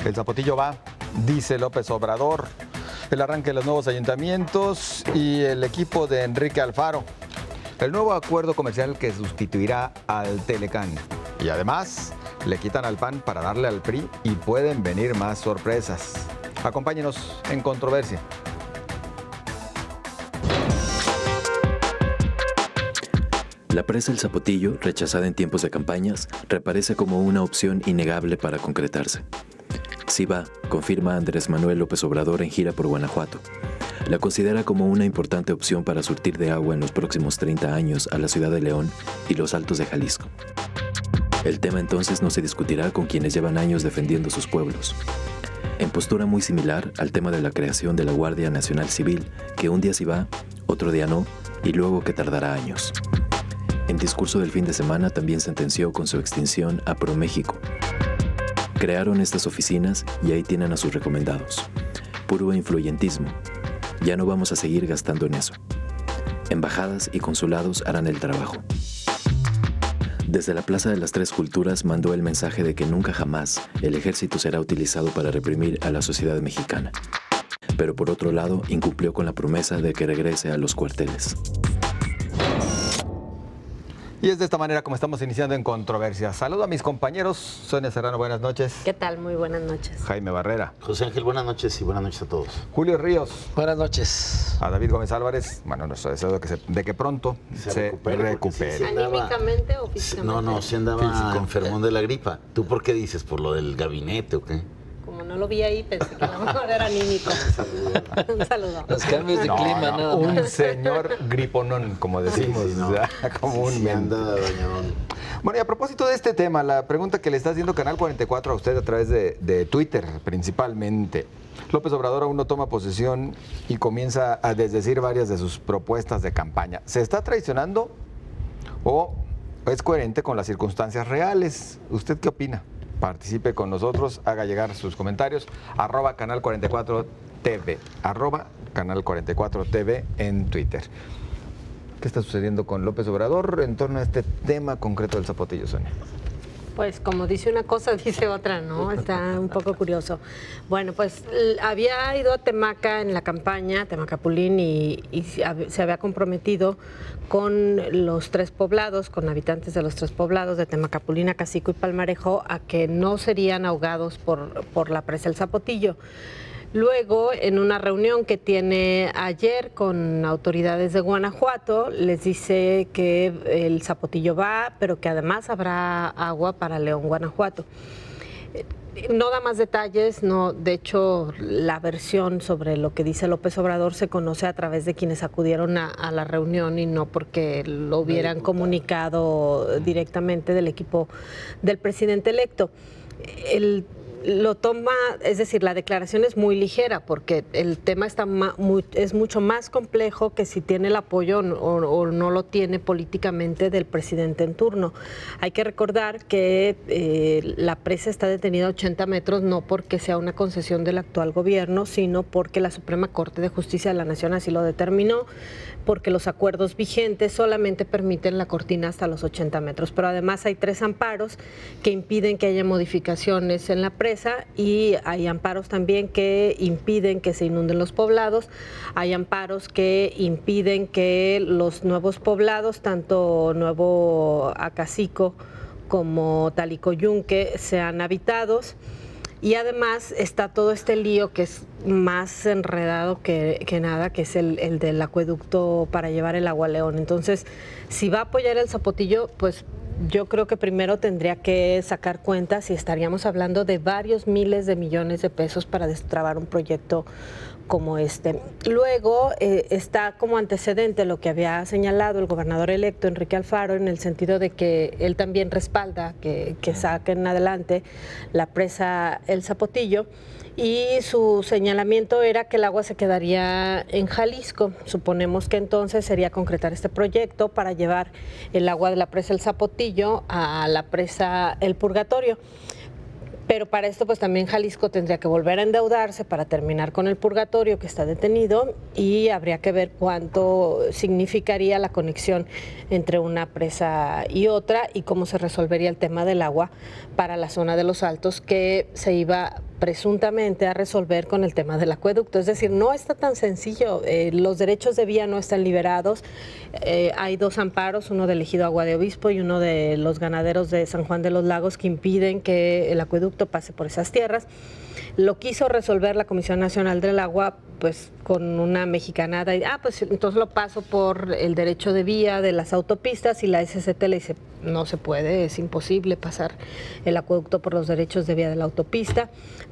El Zapotillo va, dice López Obrador. El arranque de los nuevos ayuntamientos y el equipo de Enrique Alfaro. El nuevo acuerdo comercial que sustituirá al Telecán. Y además, le quitan al PAN para darle al PRI y pueden venir más sorpresas. Acompáñenos en Controversia. La presa El Zapotillo, rechazada en tiempos de campañas, reaparece como una opción innegable para concretarse. Sí va, confirma Andrés Manuel López Obrador en gira por Guanajuato. La considera como una importante opción para surtir de agua en los próximos 30 años a la ciudad de León y los Altos de Jalisco. El tema entonces no se discutirá con quienes llevan años defendiendo sus pueblos. En postura muy similar al tema de la creación de la Guardia Nacional Civil, que un día sí va, otro día no, y luego que tardará años. En discurso del fin de semana también sentenció con su extinción a ProMéxico. Crearon estas oficinas y ahí tienen a sus recomendados. Puro influyentismo. Ya no vamos a seguir gastando en eso. Embajadas y consulados harán el trabajo. Desde la Plaza de las Tres Culturas mandó el mensaje de que nunca jamás el ejército será utilizado para reprimir a la sociedad mexicana. Pero por otro lado, incumplió con la promesa de que regrese a los cuarteles. Y es de esta manera como estamos iniciando en Controversia. Saludo a mis compañeros. Sonia Serrano, buenas noches. ¿Qué tal? Muy buenas noches. Jaime Barrera. José Ángel, buenas noches y buenas noches a todos. Julio Ríos. Buenas noches. A David Gómez Álvarez. Bueno, nuestro deseo de que pronto se recupere. Sí, ¿Anímicamente o físicamente? No, se andaba Físico. enfermón de la gripa. ¿Tú por qué dices? ¿Por lo del gabinete o qué? Como no lo vi ahí, pensé que a lo mejor era anímico. Un saludo. Los cambios de clima, nada más. Un señor griponón, como decimos, Sí, no. comúnmente. Sí, anda doñadón. Bueno, y a propósito de este tema, la pregunta que le está haciendo Canal 44 a usted a través de Twitter, principalmente. López Obrador aún no toma posesión y comienza a desdecir varias de sus propuestas de campaña. ¿Se está traicionando o es coherente con las circunstancias reales? ¿Usted qué opina? Participe con nosotros, haga llegar sus comentarios, @Canal 44 TV, @Canal 44 TV en Twitter. ¿Qué está sucediendo con López Obrador en torno a este tema concreto del Zapotillo, Sonia? Pues como dice una cosa, dice otra, ¿no? Está un poco curioso. Bueno, pues había ido a Temaca en la campaña, Temacapulín, y se había comprometido con los tres poblados, con habitantes de los tres poblados de Temacapulín, Acacico y Palmarejo, a que no serían ahogados por la presa El Zapotillo. Luego, en una reunión que tiene ayer con autoridades de Guanajuato, les dice que el Zapotillo va, pero que además habrá agua para León, Guanajuato. No da más detalles, no. De hecho, la versión sobre lo que dice López Obrador se conoce a través de quienes acudieron a la reunión y no porque lo hubieran comunicado directamente del equipo del presidente electo. Lo toma, es decir, la declaración es muy ligera porque el tema es mucho más complejo que si tiene el apoyo o no lo tiene políticamente del presidente en turno. Hay que recordar que la presa está detenida a 80 metros no porque sea una concesión del actual gobierno, sino porque la Suprema Corte de Justicia de la Nación así lo determinó, porque los acuerdos vigentes solamente permiten la cortina hasta los 80 metros. Pero además hay 3 amparos que impiden que haya modificaciones en la presa y hay amparos también que impiden que se inunden los poblados. Hay amparos que impiden que los nuevos poblados, tanto Nuevo Acacico como Talicoyunque, sean habitados. Y además está todo este lío que es más enredado que nada, que es el del acueducto para llevar el agua a León. Entonces, si va a apoyar el Zapotillo, pues yo creo que primero tendría que sacar cuentas y estaríamos hablando de varios miles de millones de pesos para destrabar un proyecto como este. Luego está como antecedente lo que había señalado el gobernador electo Enrique Alfaro, en el sentido de que él también respalda que saquen adelante la presa El Zapotillo, y su señalamiento era que el agua se quedaría en Jalisco. Suponemos que entonces sería concretar este proyecto para llevar el agua de la presa El Zapotillo a la presa El Purgatorio. Pero para esto pues también Jalisco tendría que volver a endeudarse para terminar con el purgatorio que está detenido, y habría que ver cuánto significaría la conexión entre una presa y otra y cómo se resolvería el tema del agua para la zona de los Altos, que se iba presuntamente a resolver con el tema del acueducto. Es decir, no está tan sencillo. Los derechos de vía no están liberados. Hay 2 amparos, uno del ejido Agua de Obispo y uno de los ganaderos de San Juan de los Lagos, que impiden que el acueducto pase por esas tierras. Lo quiso resolver la Comisión Nacional del Agua pues con una mexicanada y pues entonces lo paso por el derecho de vía de las autopistas, y la SCT le dice no se puede, es imposible pasar el acueducto por los derechos de vía de la autopista.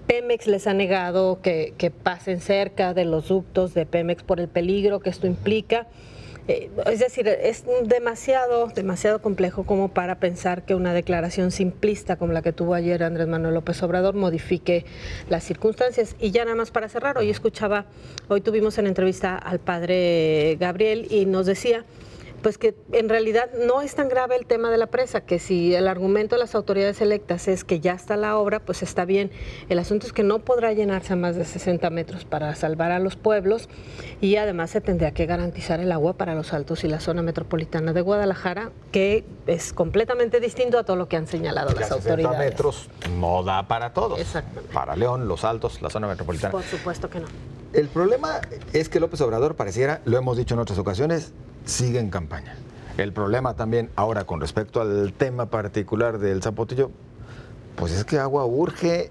Pemex les ha negado que pasen cerca de los ductos de Pemex por el peligro que esto implica. Es decir, es demasiado complejo como para pensar que una declaración simplista como la que tuvo ayer Andrés Manuel López Obrador modifique las circunstancias. Y ya nada más para cerrar, hoy tuvimos en entrevista al padre Gabriel y nos decía pues que en realidad no es tan grave el tema de la presa, que si el argumento de las autoridades electas es que ya está la obra, pues está bien. El asunto es que no podrá llenarse a más de 60 metros para salvar a los pueblos, y además se tendría que garantizar el agua para los Altos y la zona metropolitana de Guadalajara, que es completamente distinto a todo lo que han señalado las autoridades. 60 metros no da para todos. Exactamente. Para León, los Altos, la zona metropolitana. Por supuesto que no. El problema es que López Obrador pareciera, lo hemos dicho en otras ocasiones, sigue en campaña. El problema también ahora con respecto al tema particular del Zapotillo, pues es que agua urge,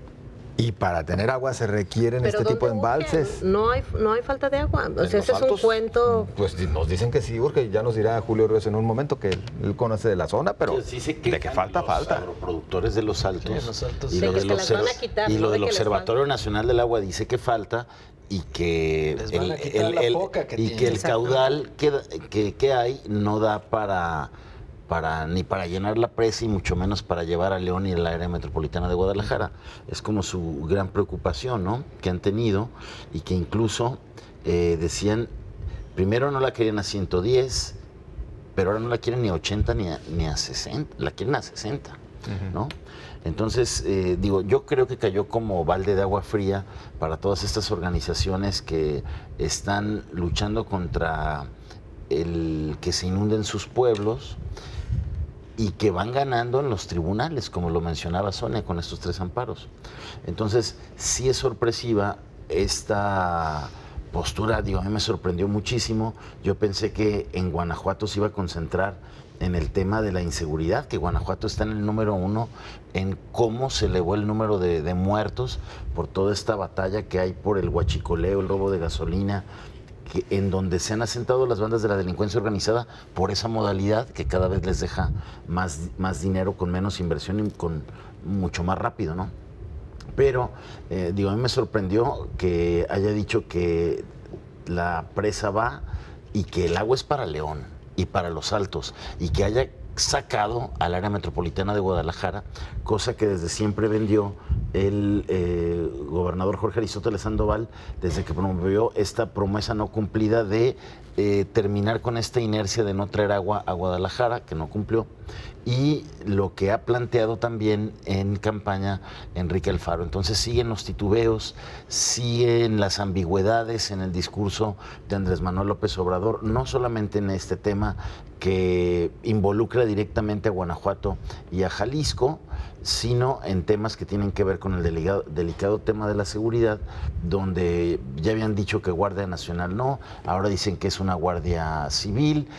y para tener agua se requieren este tipo de embalses. No hay falta de agua. O sea, ese es un cuento. Pues nos dicen que sí urge, ya nos dirá Julio Ríos en un momento que él conoce de la zona, pero sí se de que falta, los falta. agroproductores de los Altos, Altos. y De lo, que del se las van a quitar, y no lo de del que les Observatorio falta. Nacional del Agua dice que falta, y que Les van a quitar la poca que tienen. el caudal que hay no da ni para llenar la presa, y mucho menos para llevar a León y el área metropolitana de Guadalajara. Es como su gran preocupación, ¿no?, que han tenido, y que incluso decían, primero no la querían a 110, pero ahora no la quieren ni a 80 ni a 60, la quieren a 60, ¿no? Entonces, yo creo que cayó como balde de agua fría para todas estas organizaciones que están luchando contra el que se inunden sus pueblos, y que van ganando en los tribunales, como lo mencionaba Sonia, con estos 3 amparos. Entonces, sí es sorpresiva esta postura. A mí me sorprendió muchísimo. Yo pensé que en Guanajuato se iba a concentrar en el tema de la inseguridad, que Guanajuato está en el número 1 en cómo se elevó el número de muertos por toda esta batalla que hay por el huachicoleo, el robo de gasolina, en donde se han asentado las bandas de la delincuencia organizada por esa modalidad que cada vez les deja más dinero con menos inversión y con mucho más rápido, ¿no? Pero, a mí me sorprendió que haya dicho que la presa va y que el agua es para León y para los Altos, y que haya sacado al área metropolitana de Guadalajara, cosa que desde siempre vendió el gobernador Jorge Aristóteles Sandoval, desde que promovió esta promesa no cumplida de terminar con esta inercia de no traer agua a Guadalajara, que no cumplió, y lo que ha planteado también en campaña Enrique Alfaro. Entonces siguen los titubeos, siguen las ambigüedades en el discurso de Andrés Manuel López Obrador, no solamente en este tema que involucra directamente a Guanajuato y a Jalisco, sino en temas que tienen que ver con el delicado tema de la seguridad, donde ya habían dicho que Guardia Nacional no, ahora dicen que es una Guardia Civil,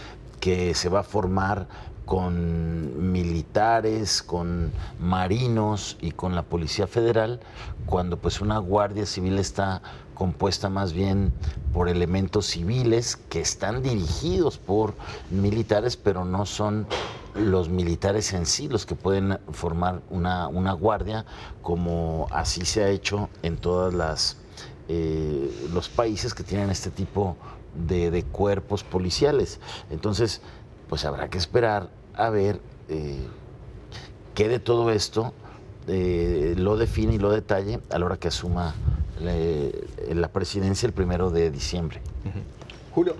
que se va a formar con militares, con marinos y con la Policía Federal, cuando pues una Guardia Civil está compuesta más bien por elementos civiles que están dirigidos por militares, pero no son los militares en sí los que pueden formar una guardia, como así se ha hecho en todas los países que tienen este tipo de cuerpos policiales. Entonces, pues habrá que esperar a ver qué de todo esto lo define y lo detalle a la hora que asuma la presidencia el 1 de diciembre. Julio.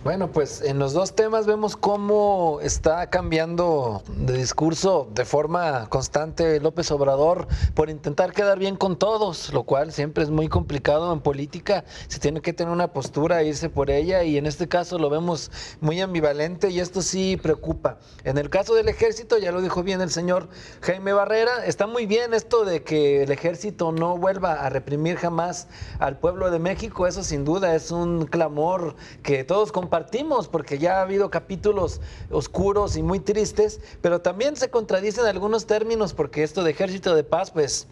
Bueno, pues en los dos temas vemos cómo está cambiando de discurso de forma constante López Obrador por intentar quedar bien con todos, lo cual siempre es muy complicado en política. Se tiene que tener una postura, irse por ella, y en este caso lo vemos muy ambivalente y esto sí preocupa. En el caso del ejército, ya lo dijo bien el señor Jaime Barrera, está muy bien esto de que el ejército no vuelva a reprimir jamás al pueblo de México. Eso sin duda es un clamor que todos compartimos, porque ya ha habido capítulos oscuros y muy tristes, pero también se contradicen algunos términos, porque esto de ejército de paz pues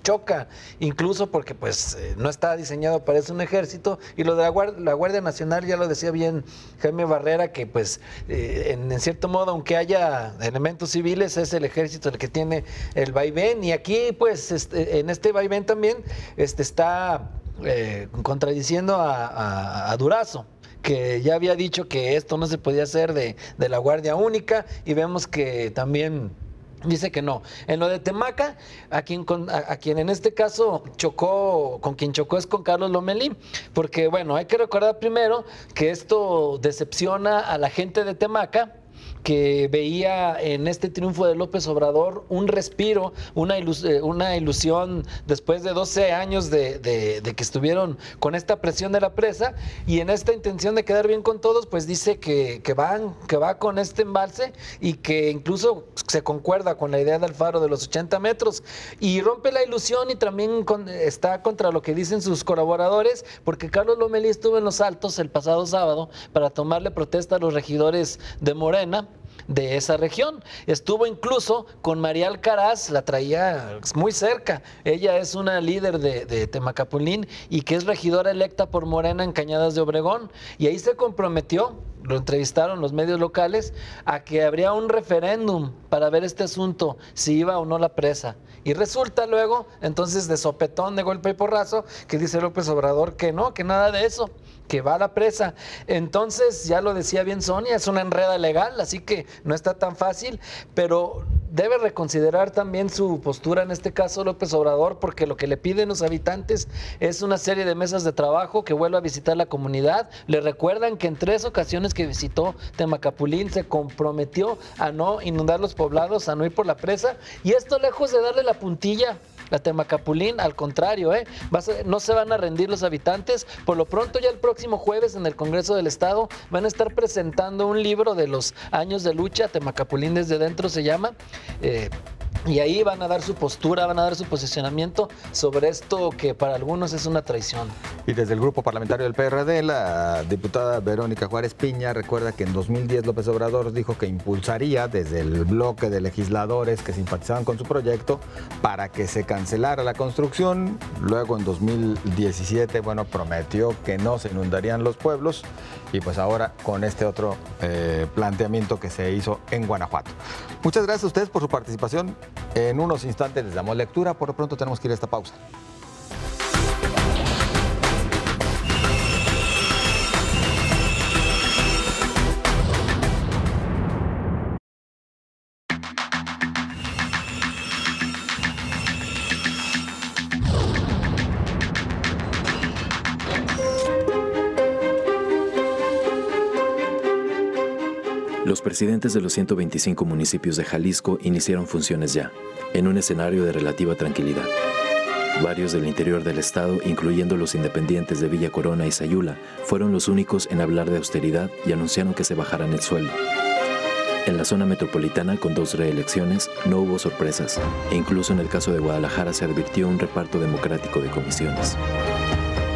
choca, incluso porque pues no está diseñado para eso un ejército, y lo de la Guardia Nacional, ya lo decía bien Jaime Barrera, que pues en cierto modo, aunque haya elementos civiles, es el ejército el que tiene el vaivén, y aquí pues en este vaivén también está contradiciendo a Durazo, que ya había dicho que esto no se podía hacer de la Guardia Única, y vemos que también dice que no. En lo de Temaca, a quien en este caso con quien chocó es con Carlos Lomelí, porque bueno, hay que recordar primero que esto decepciona a la gente de Temaca, que veía en este triunfo de López Obrador un respiro, una ilusión después de 12 años de que estuvieron con esta presión de la presa, y en esta intención de quedar bien con todos, pues dice que va con este embalse, y que incluso se concuerda con la idea de Alfaro de los 80 metros, y rompe la ilusión, y también está contra lo que dicen sus colaboradores, porque Carlos Lomelí estuvo en Los Altos el pasado sábado para tomarle protesta a los regidores de Morena de esa región. Estuvo incluso con María Alcaraz, la traía muy cerca. Ella es una líder de Temacapulín y que es regidora electa por Morena en Cañadas de Obregón, y ahí se comprometió, lo entrevistaron los medios locales, a que habría un referéndum para ver este asunto, si iba o no la presa. Y resulta luego, entonces, de sopetón, de golpe y porrazo, que dice López Obrador que no, que nada de eso, que va a la presa. Entonces, ya lo decía bien Sonia, es una enreda legal, así que no está tan fácil, pero debe reconsiderar también su postura en este caso López Obrador, porque lo que le piden los habitantes es una serie de mesas de trabajo, que vuelva a visitar la comunidad. Le recuerdan que en 3 ocasiones que visitó Temacapulín se comprometió a no inundar los poblados, a no ir por la presa, y esto lejos de darle la puntilla a Temacapulín, al contrario, no se van a rendir los habitantes. Por lo pronto, ya el próximo jueves en el Congreso del Estado van a estar presentando un libro de los años de lucha, Temacapulín desde dentro se llama, y ahí van a dar su postura, van a dar su posicionamiento sobre esto que para algunos es una traición. Y desde el grupo parlamentario del PRD, la diputada Verónica Juárez Piña recuerda que en 2010 López Obrador dijo que impulsaría desde el bloque de legisladores que simpatizaban con su proyecto para que se cancelara la construcción. Luego en 2017, bueno, prometió que no se inundarían los pueblos, y pues ahora con este otro planteamiento que se hizo en Guanajuato. Muchas gracias a ustedes por su participación. En unos instantes les damos lectura. Por lo pronto tenemos que ir a esta pausa. Los presidentes de los 125 municipios de Jalisco iniciaron funciones ya, en un escenario de relativa tranquilidad. Varios del interior del estado, incluyendo los independientes de Villa Corona y Sayula, fueron los únicos en hablar de austeridad y anunciaron que se bajarán el sueldo. En la zona metropolitana, con 2 reelecciones, no hubo sorpresas, e incluso en el caso de Guadalajara se advirtió un reparto democrático de comisiones.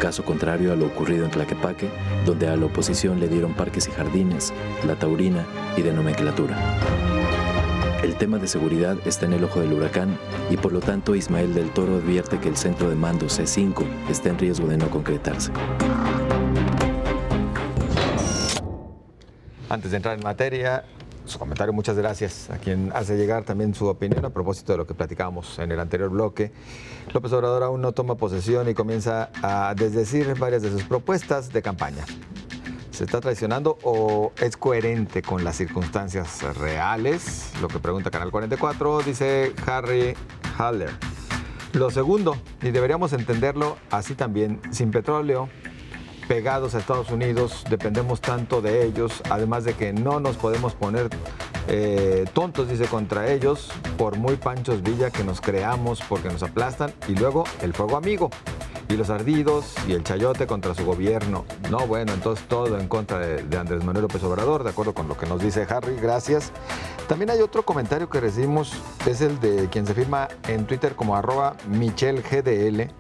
Caso contrario a lo ocurrido en Tlaquepaque, donde a la oposición le dieron parques y jardines, la taurina y de nomenclatura. El tema de seguridad está en el ojo del huracán, y por lo tanto Ismael del Toro advierte que el centro de mando C5 está en riesgo de no concretarse. Antes de entrar en materia, su comentario, muchas gracias a quien hace llegar también su opinión a propósito de lo que platicábamos en el anterior bloque. López Obrador aún no toma posesión y comienza a desdecir varias de sus propuestas de campaña. ¿Se está traicionando o es coherente con las circunstancias reales? Lo que pregunta Canal 44, dice Harry Haller. Lo segundo, y deberíamos entenderlo así también, sin petróleo pegados a Estados Unidos, dependemos tanto de ellos, además de que no nos podemos poner tontos, dice, contra ellos, por muy Panchos Villa que nos creamos porque nos aplastan, y luego el fuego amigo, y los ardidos, y el chayote contra su gobierno. No, bueno, entonces todo en contra de Andrés Manuel López Obrador, de acuerdo con lo que nos dice Harry, gracias. También hay otro comentario que recibimos, es el de quien se firma en Twitter como @MichelGDL,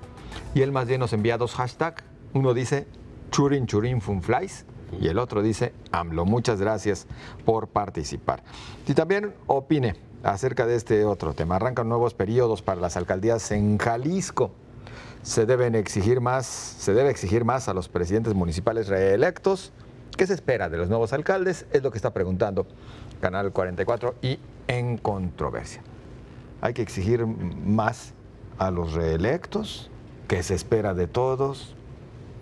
y él más bien nos envía 2 hashtags. Uno dice Churin Churin Funflies y el otro dice AMLO. Muchas gracias por participar. Y también opine acerca de este otro tema. Arrancan nuevos periodos para las alcaldías en Jalisco. Se debe exigir más a los presidentes municipales reelectos. ¿Qué se espera de los nuevos alcaldes? Es lo que está preguntando Canal 44 y En Controversia. ¿Hay que exigir más a los reelectos? ¿Qué se espera de todos?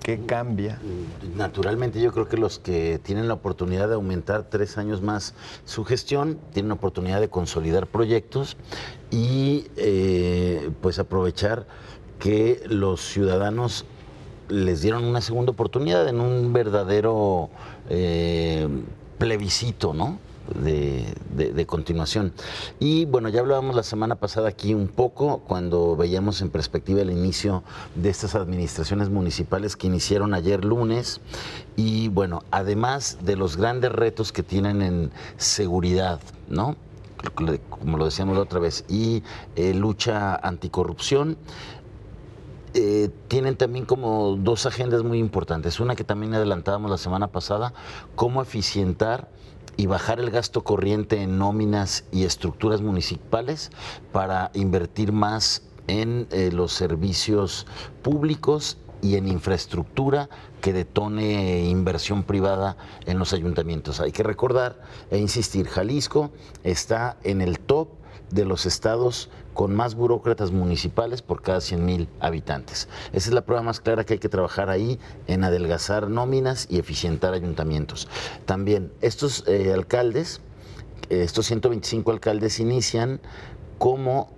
¿Qué cambia? Naturalmente, yo creo que los que tienen la oportunidad de aumentar 3 años más su gestión, tienen la oportunidad de consolidar proyectos y pues aprovechar que los ciudadanos les dieron una segunda oportunidad en un verdadero plebiscito, ¿no? De continuación. Y bueno, ya hablábamos la semana pasada aquí un poco cuando veíamos en perspectiva el inicio de estas administraciones municipales que iniciaron ayer lunes, y bueno, además de los grandes retos que tienen en seguridad, ¿no? Como lo decíamos la otra vez, y lucha anticorrupción, tienen también como 2 agendas muy importantes. Una que también adelantábamos la semana pasada, cómo eficientar y bajar el gasto corriente en nóminas y estructuras municipales para invertir más en los servicios públicos y en infraestructura que detone inversión privada en los ayuntamientos. Hay que recordar e insistir, Jalisco está en el top de los estados con más burócratas municipales por cada 100,000 habitantes. Esa es la prueba más clara que hay que trabajar ahí, en adelgazar nóminas y eficientar ayuntamientos. También estos alcaldes, estos 125 alcaldes inician como,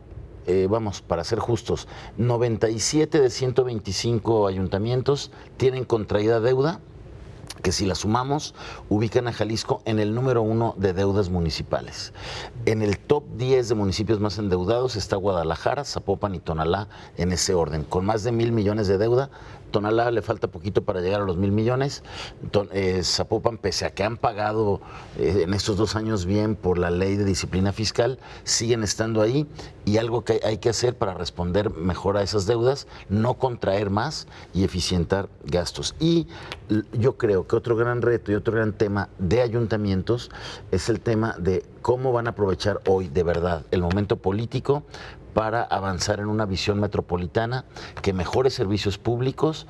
vamos, para ser justos, 97 de 125 ayuntamientos tienen contraída deuda, que si la sumamos, ubican a Jalisco en el número 1 de deudas municipales. En el top 10 de municipios más endeudados está Guadalajara, Zapopan y Tonalá en ese orden, con más de 1,000 millones de deuda. Tonalá le falta poquito para llegar a los 1,000 millones. Zapopan, pese a que han pagado en estos 2 años bien por la ley de disciplina fiscal, siguen estando ahí, y algo que hay que hacer para responder mejor a esas deudas, no contraer más y eficientar gastos. Y yo creo que otro gran reto y otro gran tema de ayuntamientos es el tema de cómo van a aprovechar hoy de verdad el momento político para avanzar en una visión metropolitana que mejore servicios públicos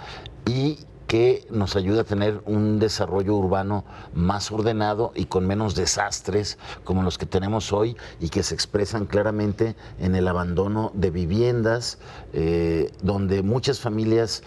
y que nos ayude a tener un desarrollo urbano más ordenado y con menos desastres como los que tenemos hoy, y que se expresan claramente en el abandono de viviendas, donde muchas familias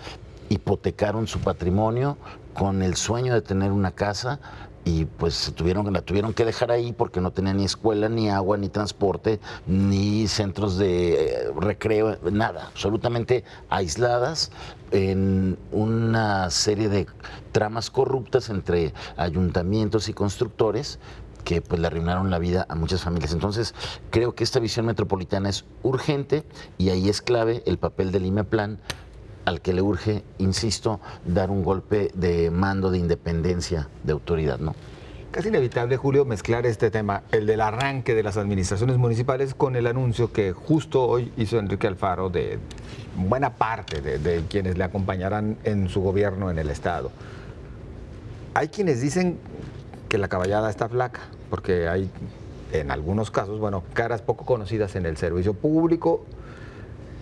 hipotecaron su patrimonio con el sueño de tener una casa, y pues la tuvieron que dejar ahí porque no tenían ni escuela, ni agua, ni transporte, ni centros de recreo, nada, absolutamente aisladas en una serie de tramas corruptas entre ayuntamientos y constructores que pues le arruinaron la vida a muchas familias. Entonces, creo que esta visión metropolitana es urgente, y ahí es clave el papel del IMEPLAN, al que le urge, insisto, dar un golpe de mando, de independencia, de autoridad, ¿no? Casi inevitable, Julio, mezclar este tema, el del arranque de las administraciones municipales, con el anuncio que justo hoy hizo Enrique Alfaro de buena parte de quienes le acompañarán en su gobierno en el estado. Hay quienes dicen que la caballada está flaca, porque hay, en algunos casos, bueno, caras poco conocidas en el servicio público.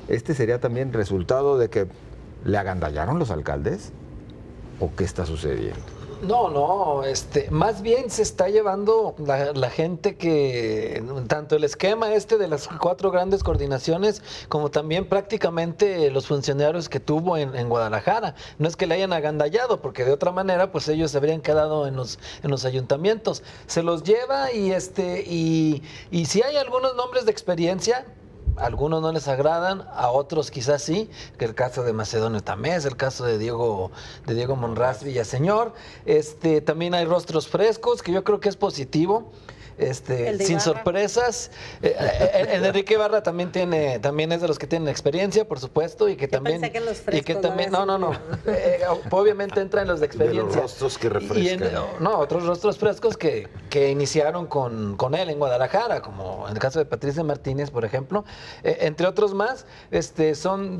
¿Este sería también resultado de que le agandallaron los alcaldes? ¿O qué está sucediendo? No, más bien se está llevando la gente que, tanto el esquema de las 4 grandes coordinaciones, como también prácticamente los funcionarios que tuvo en Guadalajara. No es que le hayan agandallado, porque de otra manera pues ellos se habrían quedado en los ayuntamientos. Se los lleva, y si hay algunos nombres de experiencia, a algunos no les agradan, a otros quizás sí, que el caso de Macedonio Tamés, el caso de Diego Monraz Villaseñor. También hay rostros frescos, que yo creo que es positivo. Sin sorpresas. El de Enrique Ibarra también es de los que tienen experiencia, por supuesto, y que también pensé que los frescos, no. Obviamente entra en los de experiencia. De los rostros que refrescan. Otros rostros frescos que iniciaron con él en Guadalajara, como en el caso de Patricia Martínez, por ejemplo, entre otros más.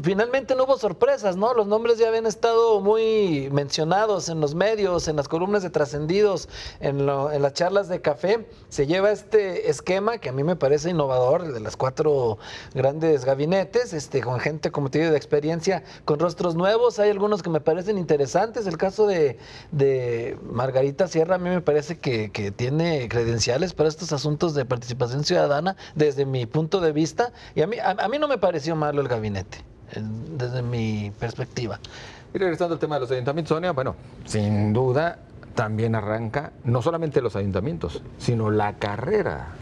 Finalmente no hubo sorpresas, ¿no? Los nombres ya habían estado muy mencionados en los medios, en las columnas de Trascendidos, en las charlas de café. Se lleva este esquema que a mí me parece innovador, el de las 4 grandes gabinetes, con gente, como te digo, de experiencia, con rostros nuevos. Hay algunos que me parecen interesantes. El caso de Margarita Sierra a mí me parece que tiene credenciales para estos asuntos de participación ciudadana desde mi punto de vista. Y a mí no me pareció malo el gabinete, desde mi perspectiva. Y regresando al tema de los ayuntamientos, Sonia, bueno, sin duda también arranca no solamente los ayuntamientos, sino la carrera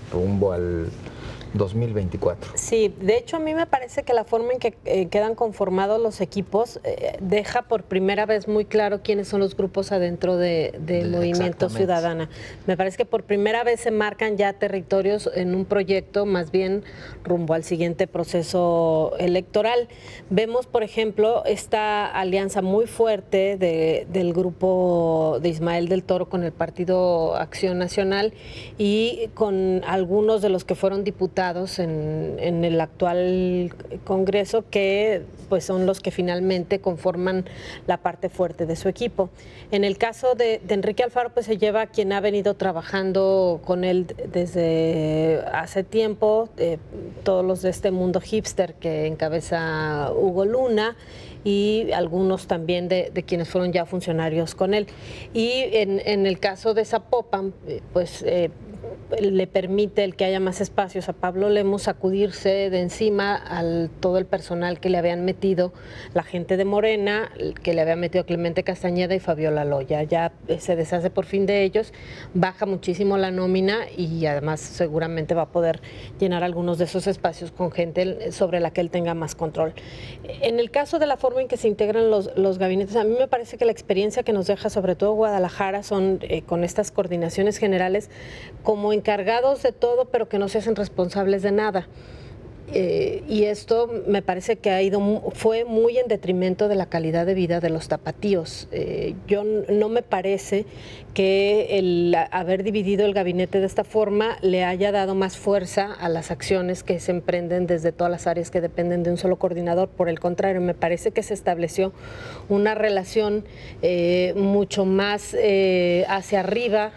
rumbo al 2024. Sí, de hecho a mí me parece que la forma en que quedan conformados los equipos deja por primera vez muy claro quiénes son los grupos adentro del Movimiento Ciudadana. Me parece que por primera vez se marcan ya territorios en un proyecto más bien rumbo al siguiente proceso electoral. Vemos, por ejemplo, esta alianza muy fuerte del grupo de Ismael del Toro con el Partido Acción Nacional y con algunos de los que fueron diputados en el actual Congreso, que pues son los que finalmente conforman la parte fuerte de su equipo. En el caso de Enrique Alfaro, pues se lleva a quien ha venido trabajando con él desde hace tiempo, todos los de este mundo hipster que encabeza Hugo Luna, y algunos también de quienes fueron ya funcionarios con él. Y en el caso de Zapopan, pues le permite el que haya más espacios a Pablo Lemos sacudirse de encima al todo el personal que le habían metido la gente de Morena, que le había metido Clemente Castañeda y Fabiola Loya. Ya se deshace por fin de ellos, baja muchísimo la nómina y además seguramente va a poder llenar algunos de esos espacios con gente sobre la que él tenga más control. En el caso de la forma en que se integran los gabinetes, a mí me parece que la experiencia que nos deja sobre todo Guadalajara son con estas coordinaciones generales como encargados de todo, pero que no se hacen responsables de nada. Y esto me parece que fue muy en detrimento de la calidad de vida de los tapatíos. Yo no me parece que el haber dividido el gabinete de esta forma le haya dado más fuerza a las acciones que se emprenden desde todas las áreas que dependen de un solo coordinador. Por el contrario, me parece que se estableció una relación mucho más hacia arriba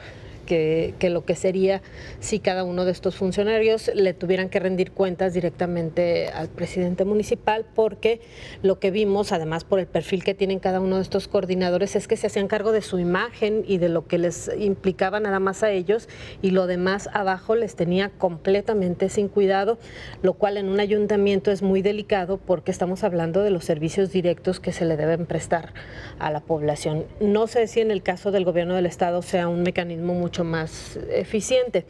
que lo que sería si cada uno de estos funcionarios le tuvieran que rendir cuentas directamente al presidente municipal, porque lo que vimos, además por el perfil que tienen cada uno de estos coordinadores, es que se hacían cargo de su imagen y de lo que les implicaba nada más a ellos, y lo demás abajo les tenía completamente sin cuidado, lo cual en un ayuntamiento es muy delicado porque estamos hablando de los servicios directos que se le deben prestar a la población. No sé si en el caso del gobierno del estado sea un mecanismo mucho más eficiente.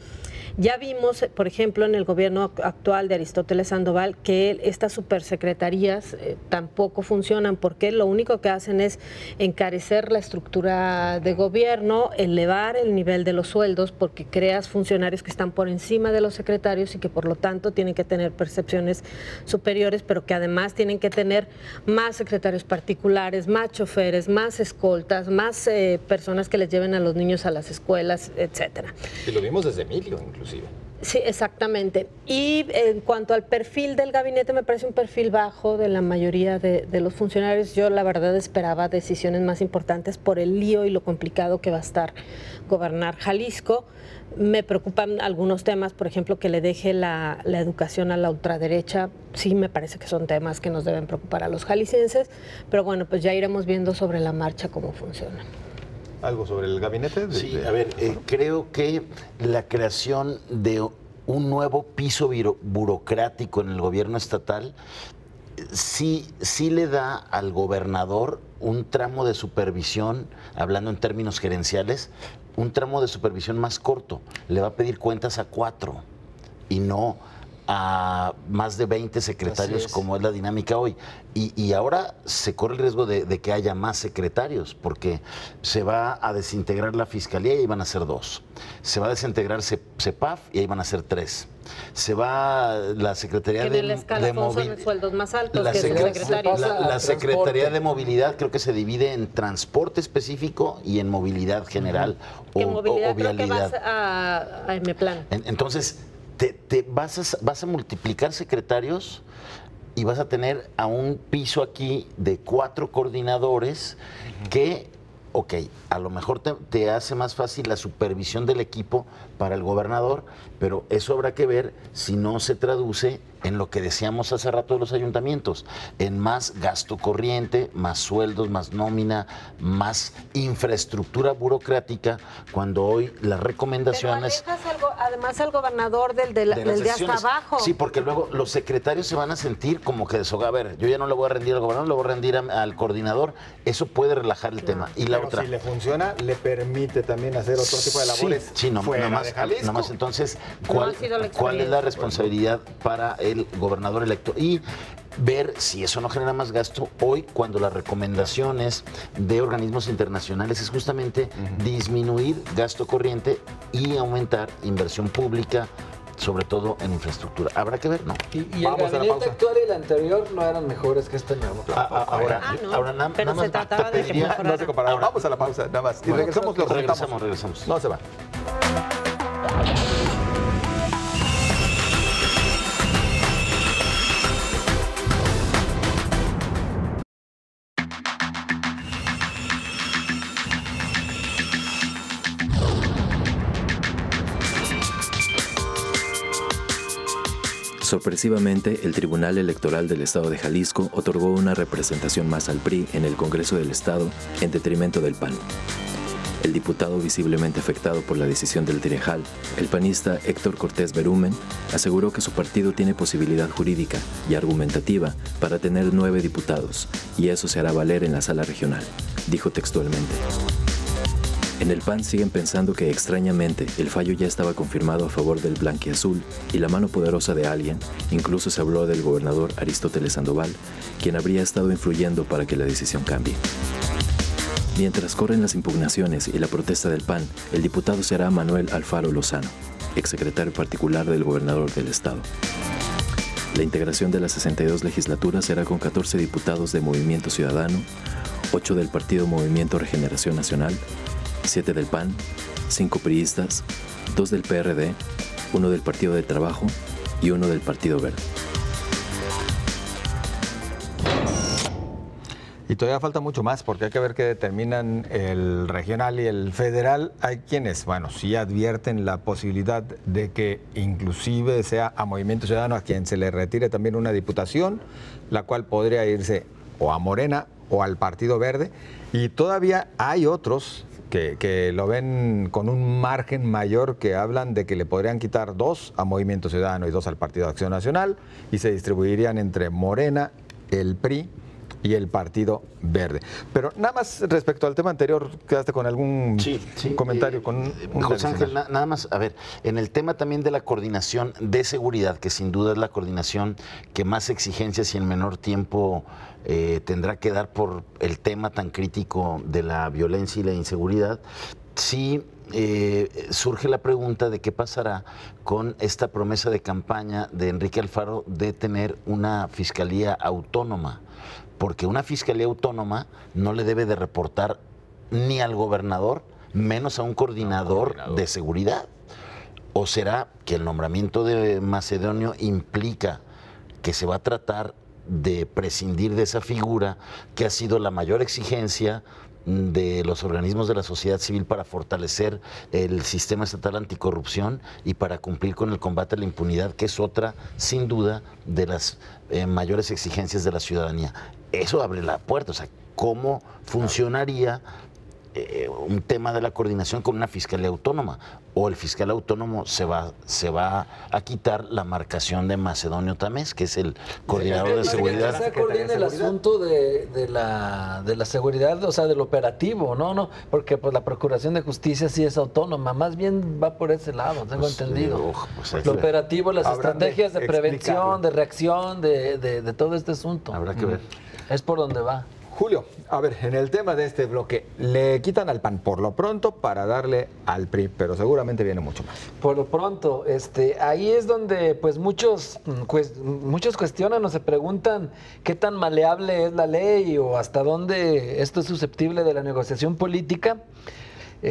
Ya vimos, por ejemplo, en el gobierno actual de Aristóteles Sandoval, que estas supersecretarías tampoco funcionan, porque lo único que hacen es encarecer la estructura de gobierno, elevar el nivel de los sueldos, porque creas funcionarios que están por encima de los secretarios y que por lo tanto tienen que tener percepciones superiores, pero que además tienen que tener más secretarios particulares, más choferes, más escoltas, más personas que les lleven a los niños a las escuelas, etcétera. Y lo vimos desde Emilio, inclusive. Sí, exactamente. Y en cuanto al perfil del gabinete, me parece un perfil bajo de la mayoría de los funcionarios. Yo la verdad esperaba decisiones más importantes por el lío y lo complicado que va a estar gobernar Jalisco. Me preocupan algunos temas, por ejemplo, que le deje la educación a la ultraderecha. Sí, me parece que son temas que nos deben preocupar a los jaliscienses, pero bueno, pues ya iremos viendo sobre la marcha cómo funciona. ¿Algo sobre el gabinete? Sí, a ver, creo que la creación de un nuevo piso burocrático en el gobierno estatal sí le da al gobernador un tramo de supervisión, hablando en términos gerenciales, un tramo de supervisión más corto. Le va a pedir cuentas a 4 y no a más de 20 secretarios, como es la dinámica hoy. Y ahora se corre el riesgo de que haya más secretarios, porque se va a desintegrar la Fiscalía y ahí van a ser 2. Se va a desintegrar CEPAF y ahí van a ser 3. Se va la Secretaría de Movilidad. Sueldos más altos que secretarios. La Secretaría de Movilidad creo que se divide en transporte específico y en movilidad general o movilidad vialidad. Creo que vas a M-Plan. Entonces, vas a multiplicar secretarios y vas a tener a un piso aquí de 4 coordinadores que, ok, a lo mejor te hace más fácil la supervisión del equipo para el gobernador, pero eso habrá que ver si no se traduce en lo que decíamos hace rato de los ayuntamientos, en más gasto corriente, más sueldos, más nómina, más infraestructura burocrática, cuando hoy las recomendaciones... Pero además al gobernador del de hasta abajo. Sí, porque luego los secretarios se van a sentir como que a ver, yo ya no le voy a rendir al gobernador, le voy a rendir al coordinador, eso puede relajar el tema. Y la otra... si le funciona, le permite también hacer otro tipo de labores nada más entonces, ¿cuál es la responsabilidad para el gobernador electo? Y ver si eso no genera más gasto hoy, cuando las recomendaciones de organismos internacionales es justamente disminuir gasto corriente y aumentar inversión pública, sobre todo en infraestructura. Habrá que ver, ¿no? Y el gabinete actual y el anterior no eran mejores que este nuevo. Ahora nada más se trataba de que no se comparaba. Vamos a la pausa, nada más. Y regresamos. No se va. Sorpresivamente, el Tribunal Electoral del Estado de Jalisco otorgó una representación más al PRI en el Congreso del Estado en detrimento del PAN. El diputado visiblemente afectado por la decisión del Tribunal, el panista Héctor Cortés Berumen, aseguró que su partido tiene posibilidad jurídica y argumentativa para tener 9 diputados, y eso se hará valer en la sala regional, dijo textualmente. En el PAN siguen pensando que, extrañamente, el fallo ya estaba confirmado a favor del blanquiazul y la mano poderosa de alguien. Incluso se habló del gobernador Aristóteles Sandoval, quien habría estado influyendo para que la decisión cambie. Mientras corren las impugnaciones y la protesta del PAN, el diputado será Manuel Alfaro Lozano, exsecretario particular del gobernador del estado. La integración de las 62 legislaturas será con 14 diputados de Movimiento Ciudadano, 8 del Partido Movimiento Regeneración Nacional, 7 del PAN, 5 priistas, 2 del PRD, 1 del Partido del Trabajo y 1 del Partido Verde. Y todavía falta mucho más, porque hay que ver qué determinan el regional y el federal. Hay quienes, sí advierten la posibilidad de que inclusive sea a Movimiento Ciudadano a quien se le retire también una diputación, la cual podría irse o a Morena o al Partido Verde. Y todavía hay otros que lo ven con un margen mayor, que hablan de que le podrían quitar 2 a Movimiento Ciudadano y 2 al Partido de Acción Nacional, y se distribuirían entre Morena, el PRI y el Partido Verde. Pero nada más respecto al tema anterior, ¿quedaste con algún comentario? José Ángel, nada más, a ver, en el tema también de la coordinación de seguridad, que sin duda es la coordinación que más exigencias y en menor tiempo tendrá que dar por el tema tan crítico de la violencia y la inseguridad, sí surge la pregunta de qué pasará con esta promesa de campaña de Enrique Alfaro de tener una fiscalía autónoma, porque una fiscalía autónoma no le debe de reportar ni al gobernador, menos a un coordinador de seguridad. ¿O será que el nombramiento de Macedonio implica que se va a tratar de prescindir de esa figura que ha sido la mayor exigencia de los organismos de la sociedad civil para fortalecer el sistema estatal anticorrupción y para cumplir con el combate a la impunidad, que es otra, sin duda, de las mayores exigencias de la ciudadanía? Eso abre la puerta, o sea, ¿cómo funcionaría un tema de la coordinación con una fiscalía autónoma, o el fiscal autónomo se va a quitar la marcación de Macedonio Tamés, que es el coordinador de seguridad. Se coordina el asunto de la seguridad, o sea, del operativo, no, porque pues la Procuración de Justicia sí es autónoma, más bien va por ese lado, tengo entendido. Lo operativo, las estrategias de prevención, de reacción, de todo este asunto. Habrá que ver. Es por donde va. Julio, a ver, en el tema de este bloque, le quitan al PAN por lo pronto para darle al PRI, pero seguramente viene mucho más. Por lo pronto, ahí es donde pues muchos cuestionan o se preguntan qué tan maleable es la ley o hasta dónde esto es susceptible de la negociación política.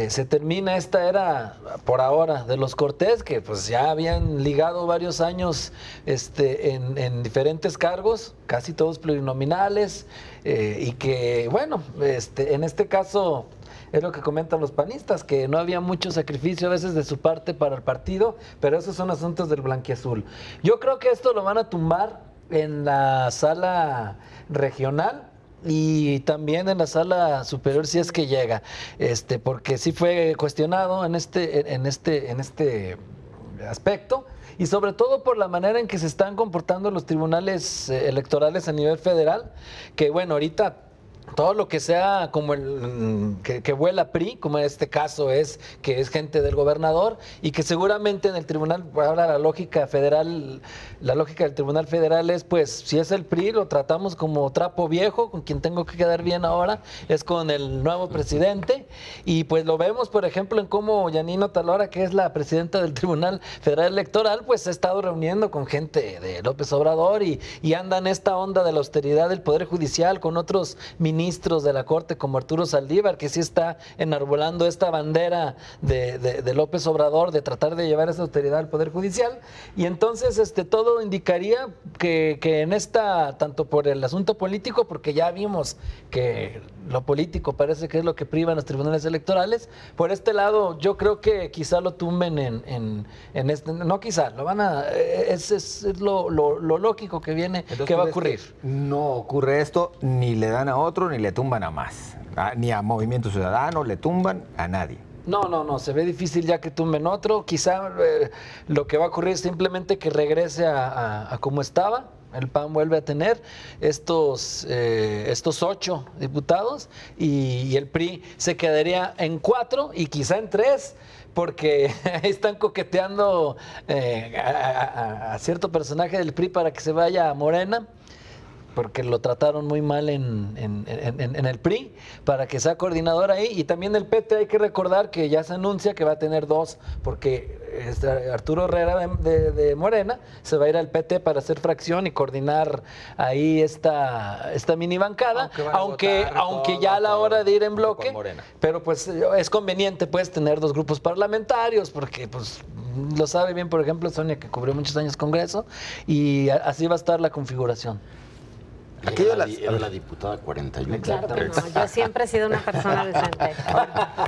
Se termina esta era, por ahora, de los Cortés, que pues ya habían ligado varios años en diferentes cargos, casi todos plurinominales, y que, bueno, en este caso es lo que comentan los panistas, que no había mucho sacrificio a veces de su parte para el partido, pero esos son asuntos del blanquiazul. Yo creo que esto lo van a tumbar en la sala regional, y también en la sala superior si es que llega, porque sí fue cuestionado en este aspecto, y sobre todo por la manera en que se están comportando los tribunales electorales a nivel federal, que bueno, ahorita todo lo que sea como que vuela PRI, como en este caso es que es gente del gobernador, y que seguramente en el tribunal, ahora la lógica del tribunal federal es, pues, si es el PRI, lo tratamos como trapo viejo, con quien tengo que quedar bien ahora es con el nuevo presidente, y pues lo vemos, por ejemplo, en cómo Yanino Talora, que es la presidenta del Tribunal Federal Electoral, pues se ha estado reuniendo con gente de López Obrador y anda en esta onda de la austeridad del Poder Judicial con otros ministros de la Corte como Arturo Saldívar, que sí está enarbolando esta bandera de López Obrador de tratar de llevar esa austeridad al Poder Judicial, y entonces todo indicaría que en esta, tanto por el asunto político, porque ya vimos que lo político parece que es lo que priva en los tribunales electorales, por este lado yo creo que quizá lo tumben no quizá, lo van a, es lo lógico que viene. Entonces, que va a ocurrir. No ocurre esto, ni le dan a otro, ni le tumban a más, ni a Movimiento Ciudadano le tumban a nadie. No, se ve difícil ya que tumben otro. Quizá lo que va a ocurrir es simplemente que regrese a como estaba. El PAN vuelve a tener estos 8 diputados y el PRI se quedaría en 4 y quizá en 3, porque están coqueteando a cierto personaje del PRI para que se vaya a Morena, porque lo trataron muy mal en el PRI, para que sea coordinador ahí. Y también el PT, hay que recordar que ya se anuncia que va a tener 2, porque Arturo Herrera de Morena se va a ir al PT para hacer fracción y coordinar ahí esta mini bancada, aunque ya a la hora de ir en bloque, pero pues es conveniente pues tener 2 grupos parlamentarios, porque pues lo sabe bien, por ejemplo, Sonia, que cubrió muchos años Congreso, y así va a estar la configuración. Era la diputada 41. Claro que no, yo siempre he sido una persona decente.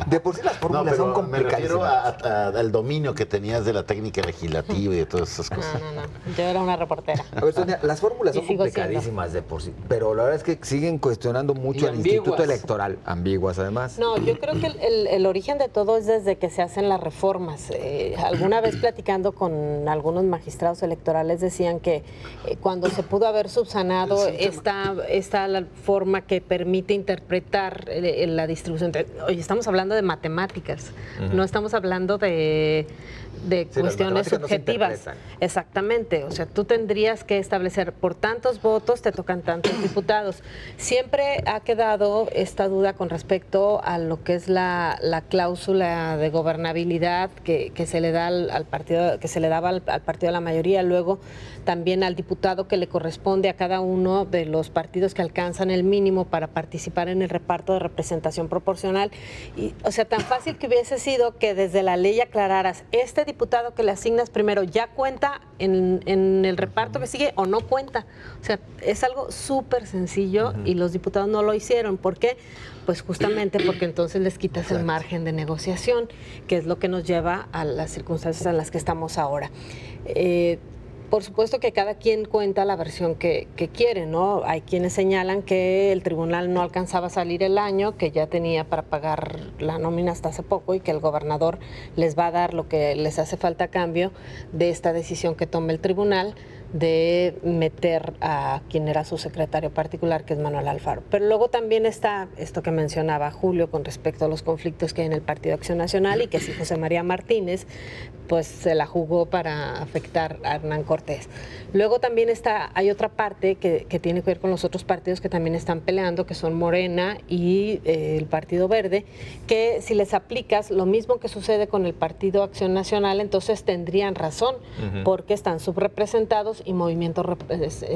De por sí las fórmulas son complicadas. Me refiero al dominio que tenías de la técnica legislativa y de todas esas cosas. No, yo era una reportera. A ver, Sonia, las fórmulas son complicadísimas de por sí, pero la verdad es que siguen cuestionando mucho al Instituto Electoral. Ambiguas, además. No, yo creo que el origen de todo es desde que se hacen las reformas. Alguna vez platicando con algunos magistrados electorales decían que cuando se pudo haber subsanado esta la forma que permite interpretar la distribución. Oye, estamos hablando de matemáticas, no estamos hablando de cuestiones subjetivas. Exactamente, o sea, tú tendrías que establecer por tantos votos te tocan tantos diputados. Siempre ha quedado esta duda con respecto a lo que es la cláusula de gobernabilidad que se le da al partido, que se le daba al partido de la mayoría, luego también al diputado que le corresponde a cada uno de los partidos que alcanzan el mínimo para participar en el reparto de representación proporcional. Y, o sea, tan fácil que hubiese sido que desde la ley aclararas, este diputado que le asignas primero ya cuenta en el reparto que sigue o no cuenta. O sea, es algo súper sencillo y los diputados no lo hicieron. ¿Por qué? Pues justamente porque entonces les quitas el margen de negociación, que es lo que nos lleva a las circunstancias en las que estamos ahora. por supuesto que cada quien cuenta la versión que quiere, ¿no? Hay quienes señalan que el tribunal no alcanzaba a salir el año, que ya tenía para pagar la nómina hasta hace poco y que el gobernador les va a dar lo que les hace falta a cambio de esta decisión que tome el tribunal de meter a quien era su secretario particular, que es Manuel Alfaro. Pero luego también está esto que mencionaba Julio con respecto a los conflictos que hay en el Partido Acción Nacional y que si José María Martínez pues se la jugó para afectar a Hernán Cortés. Luego también hay otra parte que tiene que ver con los otros partidos que también están peleando, que son Morena y el Partido Verde, que si les aplicas lo mismo que sucede con el Partido Acción Nacional, entonces tendrían razón, porque están subrepresentados y Movimiento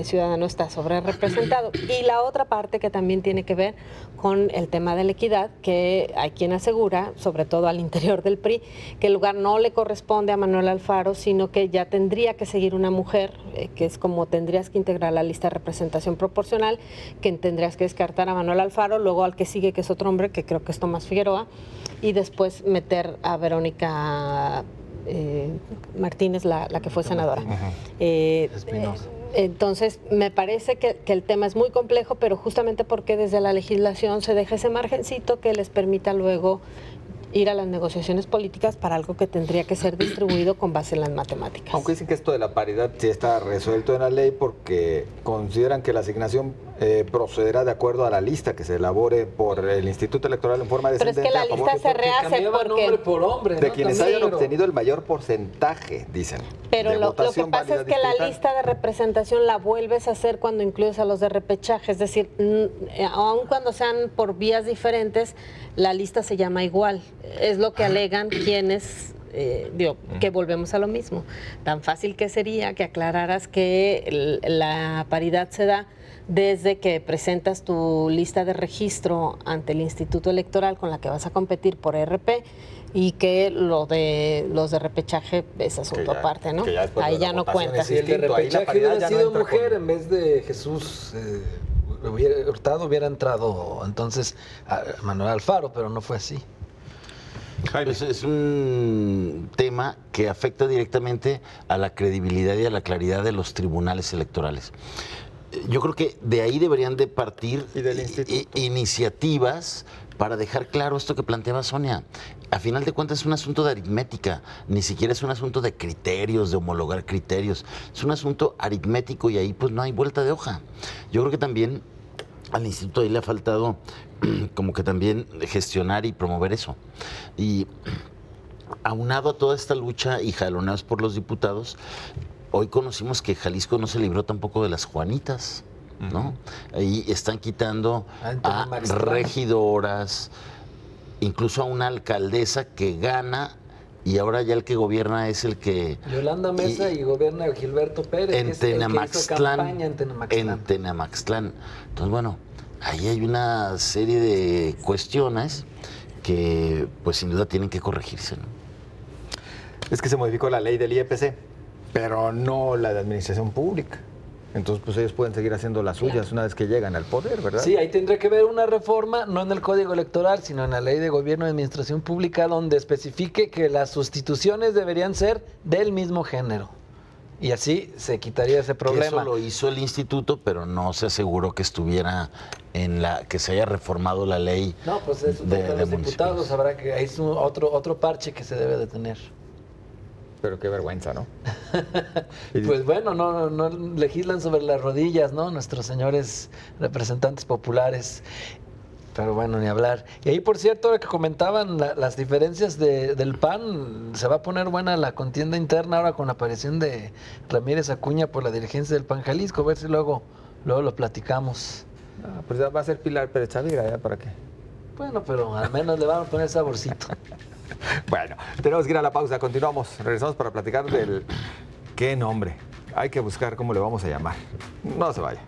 Ciudadano está sobrerepresentado. Y la otra parte que también tiene que ver con el tema de la equidad, que hay quien asegura, sobre todo al interior del PRI, que el lugar no le corresponde a Manuel Alfaro, sino que ya tendría que seguir una mujer, que es como tendrías que integrar la lista de representación proporcional, que tendrías que descartar a Manuel Alfaro, luego al que sigue, que es otro hombre, que creo que es Tomás Figueroa, y después meter a Verónica Martínez, la que fue senadora. Entonces, me parece que el tema es muy complejo, pero justamente porque desde la legislación se deja ese margencito que les permita luego ir a las negociaciones políticas para algo que tendría que ser distribuido con base en las matemáticas. Aunque dicen que esto de la paridad sí está resuelto en la ley porque consideran que la asignación procederá de acuerdo a la lista que se elabore por el Instituto Electoral en forma descendente. Pero es que la lista se rehace hombre por hombre, ¿no? De quienes hayan obtenido el mayor porcentaje, dicen. Pero lo que pasa es que la lista de representación la vuelves a hacer cuando incluyes a los de repechaje, es decir, aun cuando sean por vías diferentes, la lista se llama igual. Es lo que alegan quienes, que volvemos a lo mismo. Tan fácil que sería que aclararas que la paridad se da desde que presentas tu lista de registro ante el Instituto Electoral con la que vas a competir por RP y que los de repechaje es asunto aparte, ¿no? Ahí ya no cuenta. Si el de repechaje hubiera sido mujer en vez de Jesús Hurtado, hubiera entrado entonces a Manuel Alfaro, pero no fue así. Pues es un tema que afecta directamente a la credibilidad y a la claridad de los tribunales electorales. Yo creo que de ahí deberían de partir iniciativas para dejar claro esto que planteaba Sonia. A final de cuentas es un asunto de aritmética, ni siquiera es un asunto de criterios, de homologar criterios. Es un asunto aritmético y ahí pues no hay vuelta de hoja. Yo creo que también al instituto ahí le ha faltado como que también gestionar y promover eso. Y aunado a toda esta lucha y jaloneados por los diputados, hoy conocimos que Jalisco no se libró tampoco de las Juanitas, ¿no? Ahí están quitando a regidoras, incluso a una alcaldesa que gana y ahora ya el que gobierna es el que... Yolanda Mesa y gobierna Gilberto Pérez, en Tenamaxtlán. En Tenamaxtlán. Entonces, bueno, ahí hay una serie de cuestiones que pues sin duda tienen que corregirse, ¿no? Es que se modificó la ley del IEPC, pero no la de administración pública. Entonces, pues ellos pueden seguir haciendo las suyas una vez que llegan al poder, ¿verdad? Sí, ahí tendría que haber una reforma, no en el Código Electoral, sino en la Ley de Gobierno y Administración Pública, donde especifique que las sustituciones deberían ser del mismo género. Y así se quitaría ese problema. Eso lo hizo el instituto, pero no se aseguró que estuviera que se haya reformado la ley. No, pues eso de los diputados habrá que, es otro parche que se debe de tener. Pero qué vergüenza, ¿no? Pues bueno, no legislan sobre las rodillas, ¿no? Nuestros señores representantes populares. Pero bueno, ni hablar. Y ahí, por cierto, ahora que comentaban las diferencias del PAN, se va a poner buena la contienda interna ahora con la aparición de Ramírez Acuña por la dirigencia del PAN Jalisco. A ver si luego lo platicamos. Pues ya va a ser Pilar Pérez Chavira, ¿ya para qué? Bueno, pero al menos le van a poner saborcito. Bueno, tenemos que ir a la pausa, continuamos, regresamos para platicar del qué nombre. Hay que buscar cómo le vamos a llamar. No se vaya.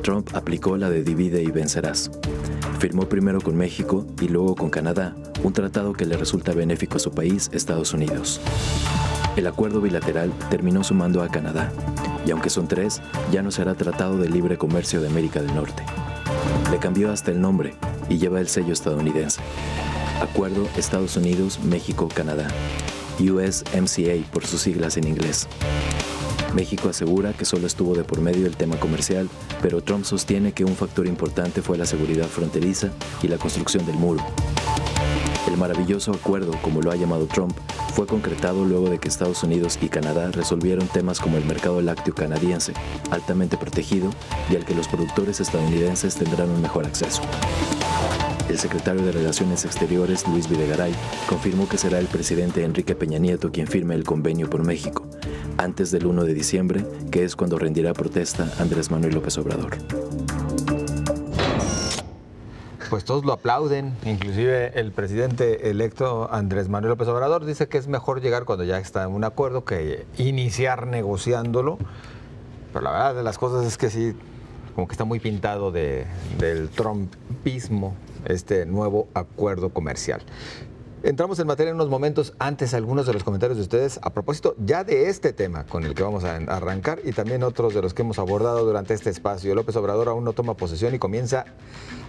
Trump aplicó la de divide y vencerás. Firmó primero con México y luego con Canadá un tratado que le resulta benéfico a su país, Estados Unidos. El acuerdo bilateral terminó sumando a Canadá, y aunque son 3, ya no será Tratado de Libre Comercio de América del Norte. Le cambió hasta el nombre y lleva el sello estadounidense. Acuerdo Estados Unidos-México-Canadá, USMCA por sus siglas en inglés. México asegura que solo estuvo de por medio el tema comercial, pero Trump sostiene que un factor importante fue la seguridad fronteriza y la construcción del muro. El maravilloso acuerdo, como lo ha llamado Trump, fue concretado luego de que Estados Unidos y Canadá resolvieron temas como el mercado lácteo canadiense, altamente protegido y al que los productores estadounidenses tendrán un mejor acceso. El secretario de Relaciones Exteriores, Luis Videgaray, confirmó que será el presidente Enrique Peña Nieto quien firme el convenio por México, antes del 1 de diciembre, que es cuando rendirá protesta Andrés Manuel López Obrador. Pues todos lo aplauden, inclusive el presidente electo Andrés Manuel López Obrador dice que es mejor llegar cuando ya está en un acuerdo que iniciar negociándolo, pero la verdad de las cosas es que sí, como que está muy pintado del trumpismo este nuevo acuerdo comercial. Entramos en materia en unos momentos, antes algunos de los comentarios de ustedes a propósito ya de este tema con el que vamos a arrancar y también otros de los que hemos abordado durante este espacio. López Obrador aún no toma posesión y comienza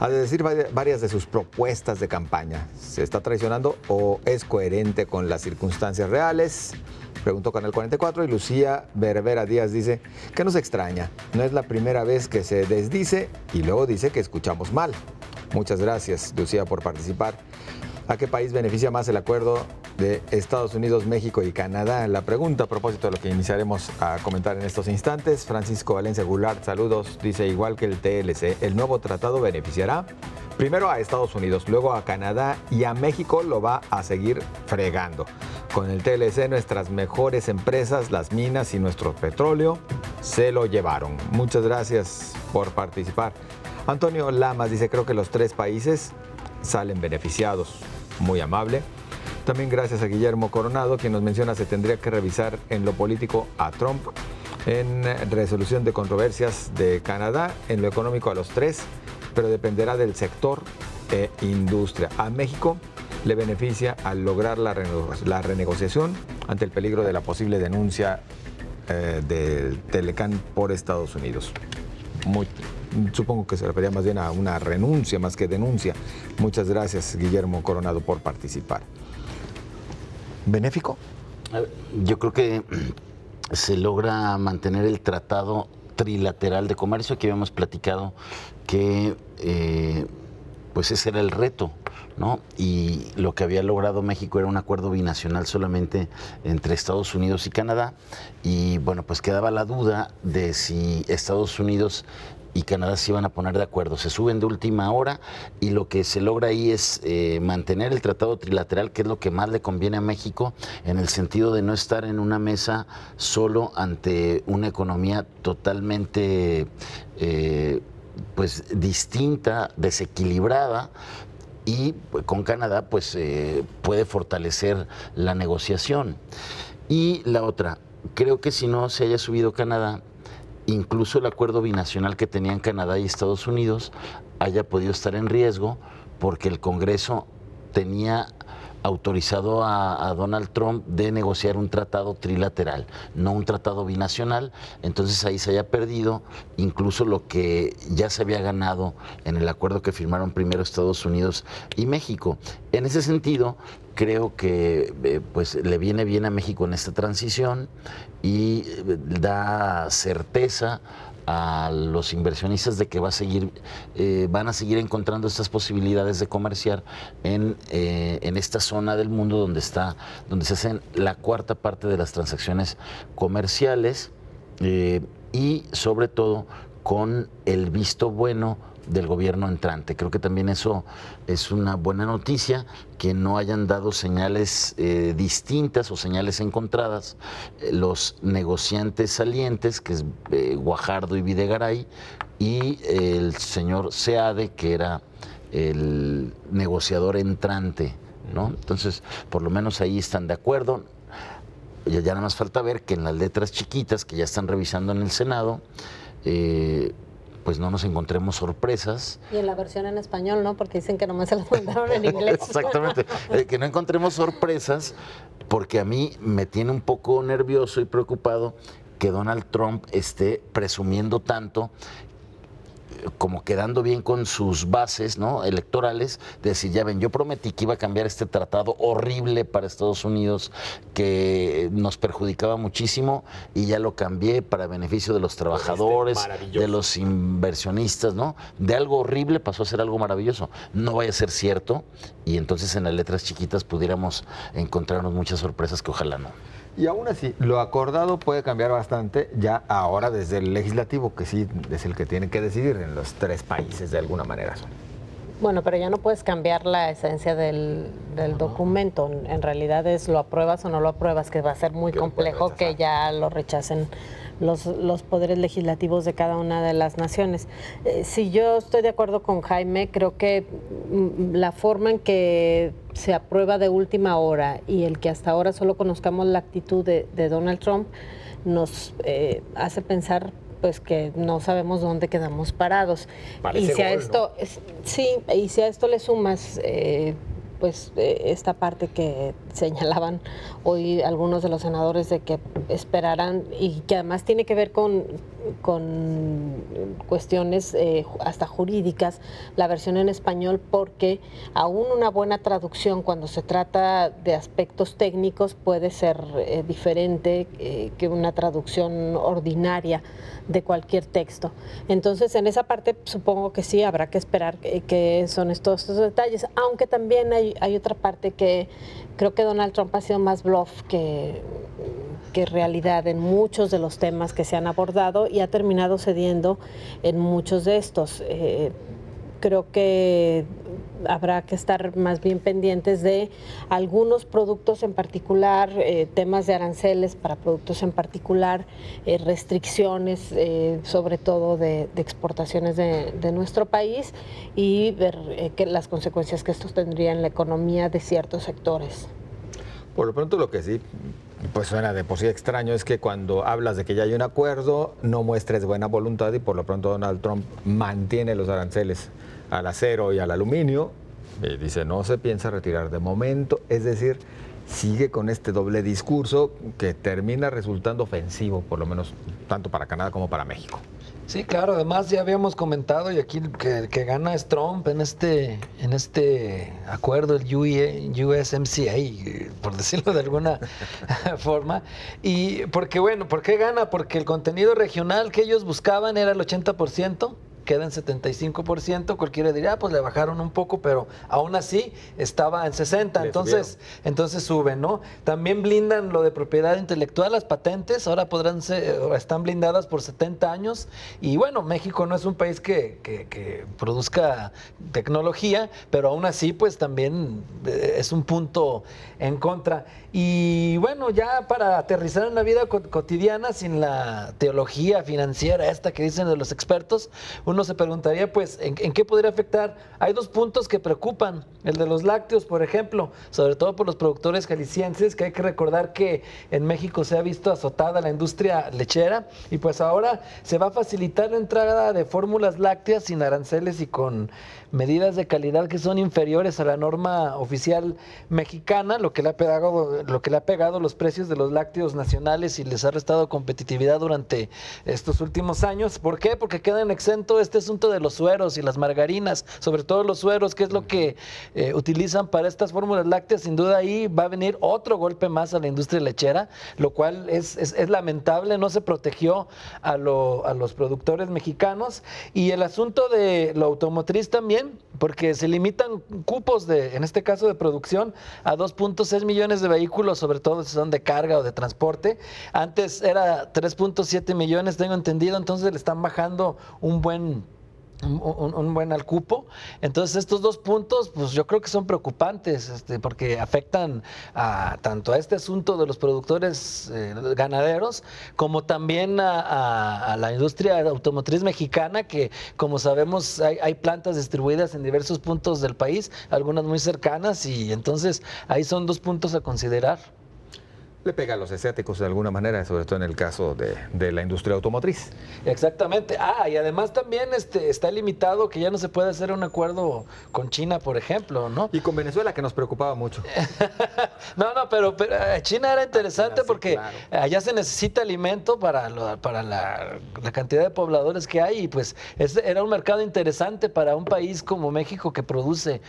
a decir varias de sus propuestas de campaña. ¿Se está traicionando o es coherente con las circunstancias reales? Preguntó Canal 44 y Lucía Berbera Díaz dice que nos extraña. No es la primera vez que se desdice y luego dice que escuchamos mal. Muchas gracias, Lucía, por participar. ¿A qué país beneficia más el acuerdo de Estados Unidos, México y Canadá? La pregunta a propósito de lo que iniciaremos a comentar en estos instantes. Francisco Valencia Goulart, saludos, dice igual que el TLC, el nuevo tratado beneficiará primero a Estados Unidos, luego a Canadá y a México lo va a seguir fregando. Con el TLC nuestras mejores empresas, las minas y nuestro petróleo se lo llevaron. Muchas gracias por participar. Antonio Lamas dice, creo que los 3 países salen beneficiados. Muy amable. También gracias a Guillermo Coronado, quien nos menciona se tendría que revisar en lo político a Trump, en resolución de controversias de Canadá, en lo económico a los 3, pero dependerá del sector e industria. A México le beneficia al lograr la renegociación ante el peligro de la posible denuncia del Telecán por Estados Unidos. Supongo que se refería más bien a una renuncia más que denuncia. Muchas gracias, Guillermo Coronado, por participar. ¿Benéfico? Yo creo que se logra mantener el tratado trilateral de comercio que habíamos platicado que pues ese era el reto, ¿no? Y lo que había logrado México era un acuerdo binacional solamente entre Estados Unidos y Canadá y bueno, pues quedaba la duda de si Estados Unidos y Canadá se iban a poner de acuerdo. Se suben de última hora y lo que se logra ahí es mantener el tratado trilateral, que es lo que más le conviene a México, en el sentido de no estar en una mesa solo ante una economía totalmente pues distinta, desequilibrada, y con Canadá pues puede fortalecer la negociación. Y la otra, creo que si no se haya subido Canadá, incluso el acuerdo binacional que tenían Canadá y Estados Unidos haya podido estar en riesgo porque el Congreso tenía autorizado a Donald Trump de negociar un tratado trilateral, no un tratado binacional. Entonces ahí se haya perdido incluso lo que ya se había ganado en el acuerdo que firmaron primero Estados Unidos y México. En ese sentido, creo que pues le viene bien a México en esta transición y da certeza a los inversionistas de que van a seguir encontrando estas posibilidades de comerciar en esta zona del mundo donde se hacen la 4ª parte de las transacciones comerciales y sobre todo con el visto bueno del gobierno entrante. Creo que también eso es una buena noticia, que no hayan dado señales distintas o señales encontradas los negociantes salientes, que es Guajardo y Videgaray, y el señor Seade, que era el negociador entrante, ¿no? Entonces, por lo menos ahí están de acuerdo. Ya nada más falta ver que en las letras chiquitas que ya están revisando en el Senado, pues no nos encontremos sorpresas. Y en la versión en español, ¿no? Porque dicen que nomás se las mandaron en inglés. Exactamente, que no encontremos sorpresas, porque a mí me tiene un poco nervioso y preocupado que Donald Trump esté presumiendo tanto, como quedando bien con sus bases, ¿no?, electorales, de decir, ya ven, yo prometí que iba a cambiar este tratado horrible para Estados Unidos que nos perjudicaba muchísimo y ya lo cambié para beneficio de los trabajadores, de los inversionistas, ¿no? De algo horrible pasó a ser algo maravilloso. No vaya a ser cierto y entonces en las letras chiquitas pudiéramos encontrarnos muchas sorpresas que ojalá no. Y aún así, lo acordado puede cambiar bastante ya ahora desde el legislativo, que sí es el que tiene que decidir en los 3 países de alguna manera. Bueno, pero ya no puedes cambiar la esencia del documento. En realidad es lo apruebas o no lo apruebas, que va a ser muy complejo que ya lo rechacen los poderes legislativos de cada una de las naciones. Si yo estoy de acuerdo con Jaime, creo que la forma en que se aprueba de última hora y el que hasta ahora solo conozcamos la actitud de Donald Trump nos hace pensar pues que no sabemos dónde quedamos parados. Parece y si a gol, esto ¿no? sí, y si a esto le sumas pues esta parte que señalaban hoy algunos de los senadores de que esperarán y que además tiene que ver con cuestiones hasta jurídicas, la versión en español, porque aún una buena traducción cuando se trata de aspectos técnicos puede ser diferente que una traducción ordinaria de cualquier texto. Entonces, en esa parte supongo que sí habrá que esperar que son estos detalles, aunque también hay otra parte que creo que Donald Trump ha sido más bluff que realidad en muchos de los temas que se han abordado y ha terminado cediendo en muchos de estos. Creo que habrá que estar más bien pendientes de algunos productos en particular, temas de aranceles para productos en particular, restricciones sobre todo de exportaciones de nuestro país y ver las consecuencias que esto tendría en la economía de ciertos sectores. Por lo pronto lo que sí pues suena de por sí extraño es que cuando hablas de que ya hay un acuerdo no muestres buena voluntad y por lo pronto Donald Trump mantiene los aranceles al acero y al aluminio y dice no se piensa retirar de momento, es decir, sigue con este doble discurso que termina resultando ofensivo, por lo menos tanto para Canadá como para México. Sí, claro, además ya habíamos comentado y aquí que gana es Trump en este acuerdo, el USMCA, por decirlo de alguna forma. Y porque bueno, ¿por qué gana? Porque el contenido regional que ellos buscaban era el 80%. Queda en 75%, cualquiera diría, pues le bajaron un poco, pero aún así estaba en 60%, entonces suben, ¿no? También blindan lo de propiedad intelectual, las patentes, ahora están blindadas por 70 años, y bueno, México no es un país que produzca tecnología, pero aún así, pues también es un punto en contra. Y bueno, ya para aterrizar en la vida cotidiana, sin la teología financiera esta que dicen de los expertos, uno se preguntaría, pues, ¿en qué podría afectar? Hay 2 puntos que preocupan. El de los lácteos, por ejemplo, sobre todo por los productores jaliscienses, que hay que recordar que en México se ha visto azotada la industria lechera, y pues ahora se va a facilitar la entrada de fórmulas lácteas sin aranceles y con medidas de calidad que son inferiores a la norma oficial mexicana, lo que le ha pegado los precios de los lácteos nacionales y les ha restado competitividad durante estos últimos años. ¿Por qué? Porque quedan exentos este asunto de los sueros y las margarinas, sobre todo los sueros, que es lo que utilizan para estas fórmulas lácteas. Sin duda ahí va a venir otro golpe más a la industria lechera, lo cual es lamentable, no se protegió a los productores mexicanos. Y el asunto de lo automotriz también, porque se limitan cupos en este caso de producción a 2.6 millones de vehículos, sobre todo si son de carga o de transporte. Antes era 3.7 millones, tengo entendido, entonces le están bajando un buen al cupo. Entonces estos 2 puntos pues yo creo que son preocupantes porque afectan tanto a este asunto de los productores ganaderos como también a la industria automotriz mexicana, que como sabemos hay plantas distribuidas en diversos puntos del país, algunas muy cercanas, y entonces ahí son 2 puntos a considerar. le pega a los asiáticos de alguna manera, sobre todo en el caso de la industria automotriz. Exactamente. Y además también está limitado que ya no se puede hacer un acuerdo con China, por ejemplo, ¿no? Y con Venezuela, que nos preocupaba mucho. No, pero China era interesante porque claro. allá se necesita alimento para la cantidad de pobladores que hay y pues era un mercado interesante para un país como México que produce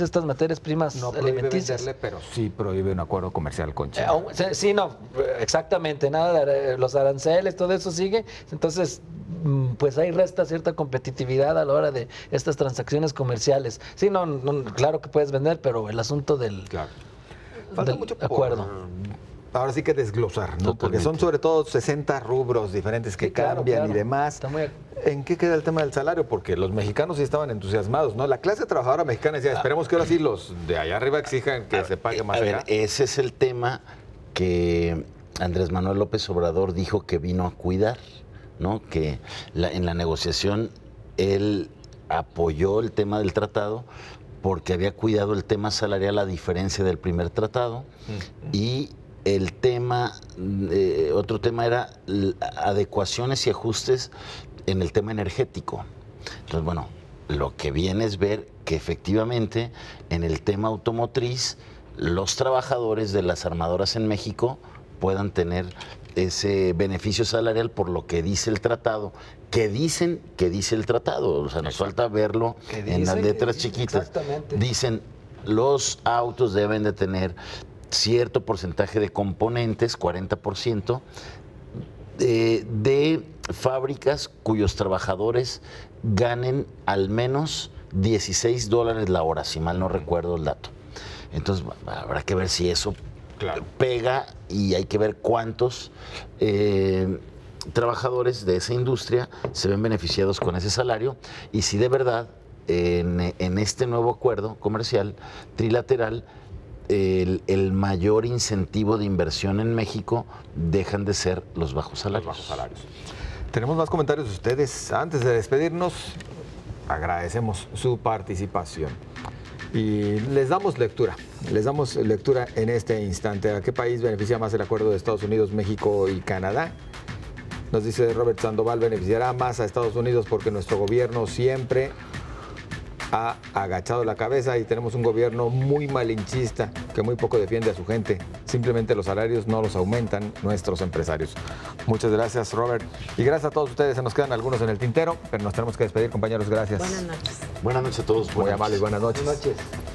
estas materias primas No prohíbe alimenticias. venderle, pero sí prohíbe un acuerdo comercial con China. Sí, no, exactamente, nada, los aranceles, todo eso sigue, entonces pues ahí resta cierta competitividad a la hora de estas transacciones comerciales. Sí, no, claro que puedes vender, pero el asunto del, Claro. Falta del mucho acuerdo. Ahora sí que desglosar, ¿no? Porque son sobre todo 60 rubros diferentes que Sí, claro, cambian claro. y demás. Está muy... ¿En qué queda el tema del salario? Porque los mexicanos sí estaban entusiasmados, ¿no? La clase trabajadora mexicana decía, esperemos que ahora sí los de allá arriba exijan que se pague más acá. Ese es el tema que Andrés Manuel López Obrador dijo que vino a cuidar, ¿no? Que en la negociación él apoyó el tema del tratado porque había cuidado el tema salarial a diferencia del primer tratado y el tema, otro tema era adecuaciones y ajustes en el tema energético. Entonces, bueno, lo que viene es ver que efectivamente en el tema automotriz los trabajadores de las armadoras en México puedan tener ese beneficio salarial por lo que dice el tratado, que dicen que dice el tratado, o sea, nos falta verlo en las letras chiquitas. Exactamente. Dicen, los autos deben de tener cierto porcentaje de componentes, 40%, de fábricas cuyos trabajadores ganen al menos $16 la hora, si mal no recuerdo el dato. Entonces, habrá que ver si eso pega y hay que ver cuántos trabajadores de esa industria se ven beneficiados con ese salario y si de verdad en este nuevo acuerdo comercial trilateral el mayor incentivo de inversión en México dejan de ser los bajos salarios. Tenemos más comentarios de ustedes. Antes de despedirnos, agradecemos su participación. Y les damos lectura en este instante. ¿A qué país beneficia más el acuerdo de Estados Unidos, México y Canadá? Nos dice Robert Sandoval, beneficiará más a Estados Unidos porque nuestro gobierno siempre ha agachado la cabeza y tenemos un gobierno muy malinchista que muy poco defiende a su gente. Simplemente los salarios no los aumentan nuestros empresarios. Muchas gracias, Robert. Y gracias a todos ustedes. Se nos quedan algunos en el tintero, pero nos tenemos que despedir, compañeros. Gracias. Buenas noches. Buenas noches a todos. Muy amables, buenas noches. Buenas noches.